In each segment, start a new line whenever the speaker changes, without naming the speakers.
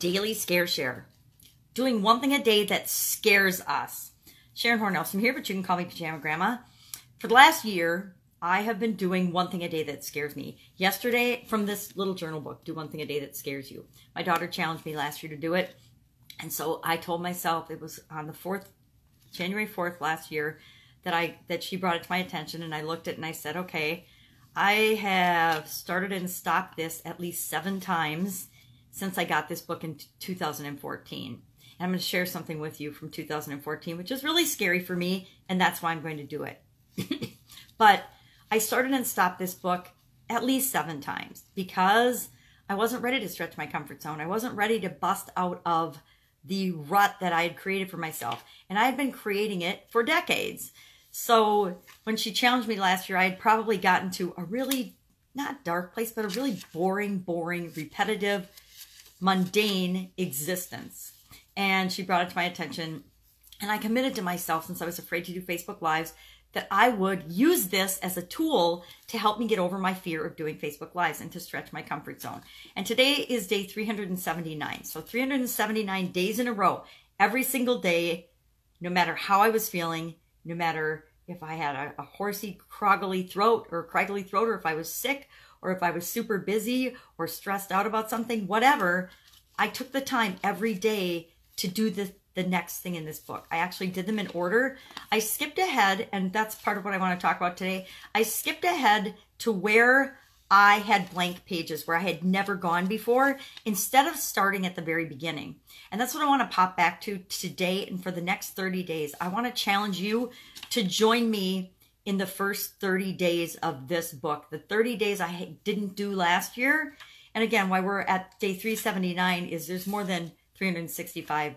Daily Scare Share. Doing one thing a day that scares us. Sharon Horne-Ellstrom here, but you can call me Pajama Grandma. For the last year, I have been doing one thing a day that scares me. Yesterday, from this little journal book, do one thing a day that scares you. My daughter challenged me last year to do it. And so I told myself, it was on the 4th, January 4th last year, that she brought it to my attention, and I looked at it and I said, okay, I have started and stopped this at least 7 times since I got this book in 2014. And I'm going to share something with you from 2014, which is really scary for me, and that's why I'm going to do it. But I started and stopped this book at least 7 times because I wasn't ready to stretch my comfort zone. I wasn't ready to bust out of the rut that I had created for myself. And I had been creating it for decades. So when she challenged me last year, I had probably gotten to a really, not dark place, but a really boring, repetitive, mundane existence. And she brought it to my attention. And I committed to myself, since I was afraid to do Facebook Lives, that I would use this as a tool to help me get over my fear of doing Facebook Lives and to stretch my comfort zone. And today is day 379. So 379 days in a row, every single day, no matter how I was feeling, no matter if I had a horsey, croggly throat, or if I was sick, or if I was super busy or stressed out about something, whatever, I took the time every day to do the next thing in this book. I actually did them in order. I skipped ahead, and that's part of what I want to talk about today. I skipped ahead to where I had blank pages, where I had never gone before, instead of starting at the very beginning. And that's what I want to pop back to today and for the next 30 days. I want to challenge you to join me in the first 30 days of this book. The 30 days I didn't do last year. And again, why we're at day 379 is there's more than 365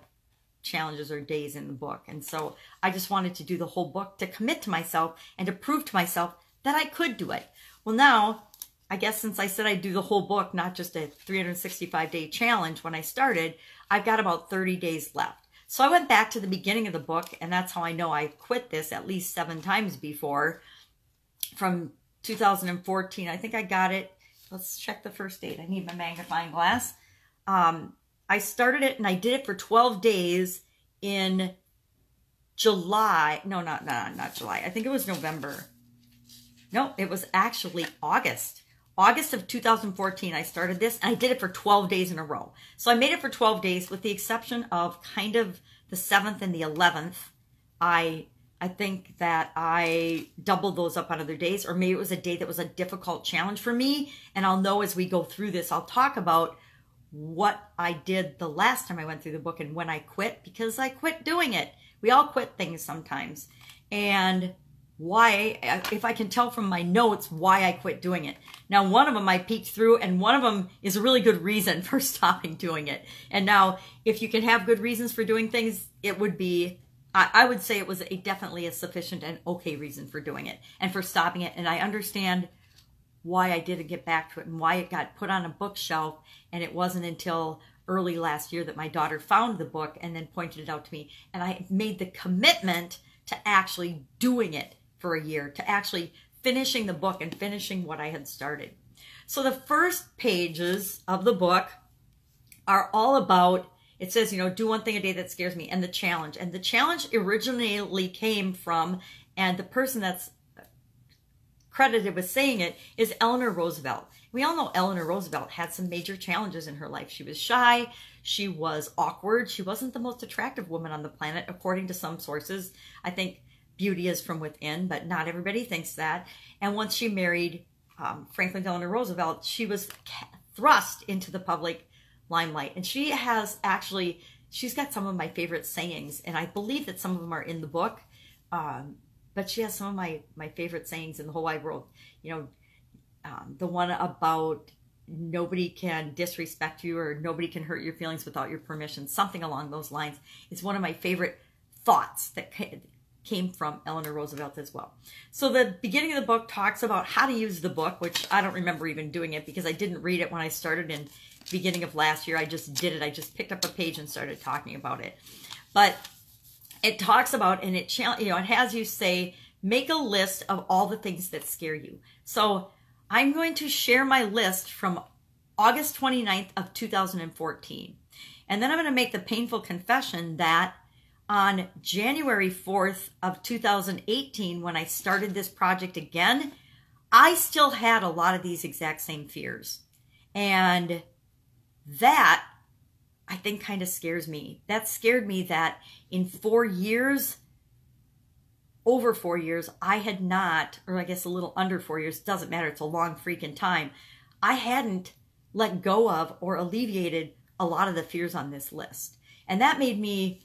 challenges or days in the book. And so I just wanted to do the whole book to commit to myself and to prove to myself that I could do it. Well, now, I guess since I said I'd do the whole book, not just a 365-day challenge when I started, I've got about 30 days left. So I went back to the beginning of the book, and that's how I know I quit this at least 7 times before. From 2014, I think I got it. Let's check the first date. I need my magnifying glass. I started it and I did it for 12 days in July. No, not July. I think it was November. No, it was actually August. August of 2014, I started this, and I did it for 12 days in a row. So I made it for 12 days with the exception of kind of the 7th and the 11th. I think that I doubled those up on other days, or maybe it was a day that was a difficult challenge for me. And I'll know as we go through this, I'll talk about what I did the last time I went through the book and when I quit, because I quit doing it. We all quit things sometimes. And why, if I can tell from my notes, why I quit doing it. Now, one of them I peeked through, and one of them is a really good reason for stopping doing it. And now, if you can have good reasons for doing things, it would be, I would say it was definitely a sufficient and okay reason for doing it and for stopping it. And I understand why I didn't get back to it and why it got put on a bookshelf. And it wasn't until early last year that my daughter found the book and then pointed it out to me. And I made the commitment to actually doing it for a year, to actually finishing the book and finishing what I had started. So the first pages of the book are all about, it says, do one thing a day that scares me, and the challenge. And the challenge originally came from, and the person that's credited with saying it is Eleanor Roosevelt. We all know Eleanor Roosevelt had some major challenges in her life. She was shy. She was awkward. She wasn't the most attractive woman on the planet, according to some sources. I think beauty is from within, but not everybody thinks that. And once she married Franklin Delano Roosevelt, she was thrust into the public limelight. And she's got some of my favorite sayings, and I believe that some of them are in the book. But she has some of my favorite sayings in the whole wide world. The one about nobody can disrespect you, or nobody can hurt your feelings without your permission. Something along those lines is one of my favorite thoughts that came from Eleanor Roosevelt as well. So the beginning of the book talks about how to use the book, which I don't remember even doing it because I didn't read it when I started in the beginning of last year. I just did it. I just picked up a page and started talking about it. But it talks about, and it has you say, make a list of all the things that scare you. So I'm going to share my list from August 29th of 2014. And then I'm going to make the painful confession that on January 4th of 2018, when I started this project again, I still had a lot of these exact same fears. And that, I think, kind of scares me. That scared me that in 4 years, over 4 years, I had not, or I guess a little under 4 years, doesn't matter, it's a long freaking time, I hadn't let go of or alleviated a lot of the fears on this list. And that made me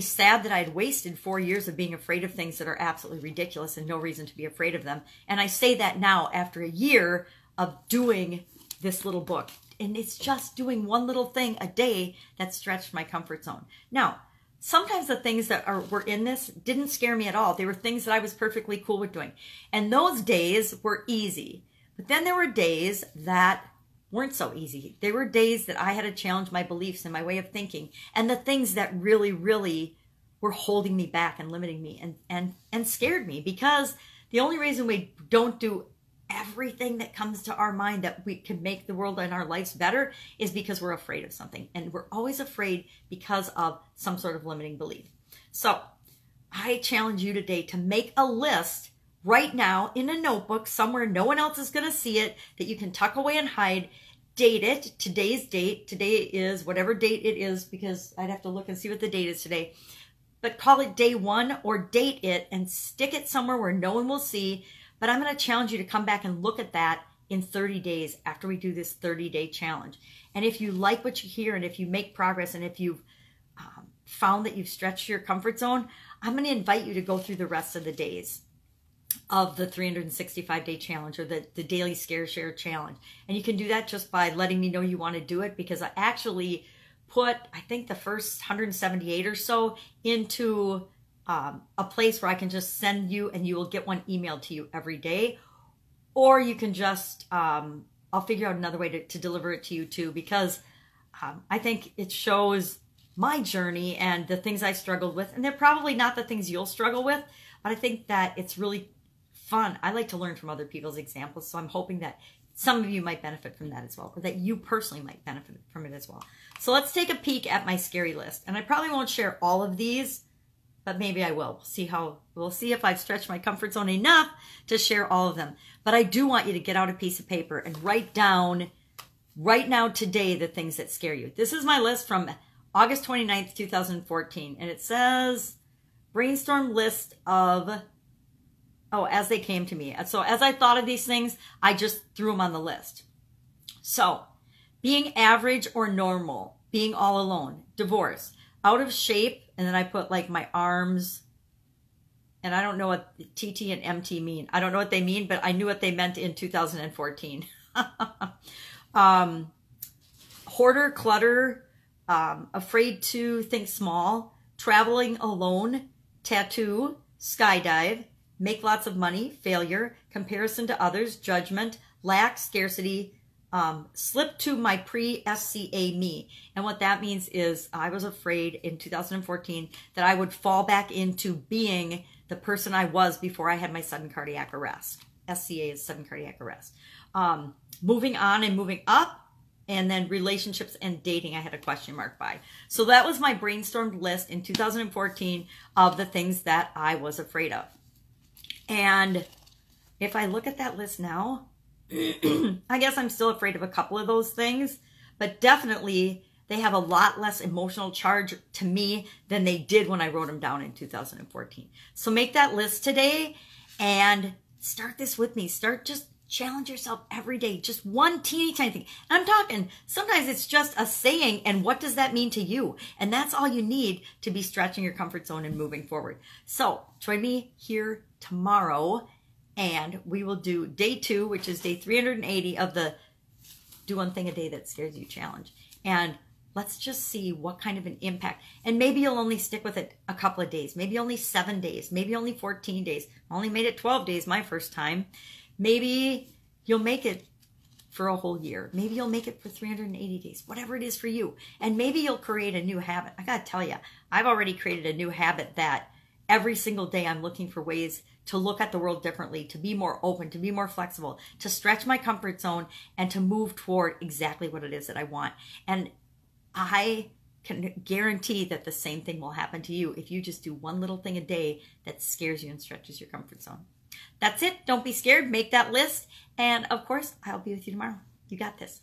sad that I had wasted 4 years of being afraid of things that are absolutely ridiculous and no reason to be afraid of them. And I say that now after a year of doing this little book. And it's just doing one little thing a day that stretched my comfort zone. Now, sometimes the things that were in this didn't scare me at all. They were things that I was perfectly cool with doing. And those days were easy. But then there were days that weren't so easy. There were days that I had to challenge my beliefs and my way of thinking and the things that really, really were holding me back and limiting me and scared me, because the only reason we don't do everything that comes to our mind that we can make the world and our lives better is because we're afraid of something. And we're always afraid because of some sort of limiting belief. So I challenge you today to make a list right now in a notebook somewhere no one else is going to see it, that you can tuck away and hide. Date it, today's date. Today is whatever date it is, because I'd have to look and see what the date is today. But call it day 1 or date it and stick it somewhere where no one will see. But I'm going to challenge you to come back and look at that in 30 days after we do this 30-day challenge. And if you like what you hear, and if you make progress, and if you've found that you've stretched your comfort zone, I'm going to invite you to go through the rest of the days of the 365-day challenge, or the daily scare share challenge. And you can do that just by letting me know you want to do it, because I actually put, I think, the first 178 or so into a place where I can just send you, and you will get one emailed to you every day. Or you can just, I'll figure out another way to deliver it to you too, because I think it shows my journey and the things I struggled with. And they're probably not the things you'll struggle with, but I think that it's really fun. I like to learn from other people's examples, so I'm hoping that some of you might benefit from that as well, or that you personally might benefit from it as well. So let's take a peek at my scary list. And I probably won't share all of these, but maybe I will. We'll see if I've stretched my comfort zone enough to share all of them. But I do want you to get out a piece of paper and write down right now today the things that scare you. This is my list from August 29th, 2014. And it says, brainstorm list of, as they came to me. So as I thought of these things, I just threw them on the list. So, being average or normal, being all alone, divorce, out of shape, and then I put like my arms, and I don't know what TT and MT mean. I don't know what they mean, but I knew what they meant in 2014. Hoarder, clutter, afraid to think small, traveling alone, tattoo, skydive, make lots of money, failure, comparison to others, judgment, lack, scarcity, slip to my pre-SCA me. And what that means is I was afraid in 2014 that I would fall back into being the person I was before I had my sudden cardiac arrest. SCA is sudden cardiac arrest. Moving on and moving up, and then relationships and dating, I had a question mark by. So that was my brainstormed list in 2014 of the things that I was afraid of. And if I look at that list now, I guess I'm still afraid of a couple of those things, but definitely they have a lot less emotional charge to me than they did when I wrote them down in 2014. So make that list today and start this with me. Just challenge yourself every day. Just one teeny tiny thing. I'm talking, sometimes it's just a saying, and what does that mean to you? And that's all you need to be stretching your comfort zone and moving forward. So join me here tomorrow, and we will do day 2, which is day 380 of the Do One Thing a Day That Scares You challenge. And let's just see what kind of an impact. And maybe you'll only stick with it a couple of days, maybe only 7 days, maybe only 14 days. I only made it 12 days my first time. Maybe you'll make it for a whole year. Maybe you'll make it for 380 days, whatever it is for you. And maybe you'll create a new habit. I got to tell you, I've already created a new habit that every single day I'm looking for ways to look at the world differently, to be more open, to be more flexible, to stretch my comfort zone, and to move toward exactly what it is that I want. And I can guarantee that the same thing will happen to you if you just do one little thing a day that scares you and stretches your comfort zone. That's it. Don't be scared. Make that list. And of course, I'll be with you tomorrow. You got this.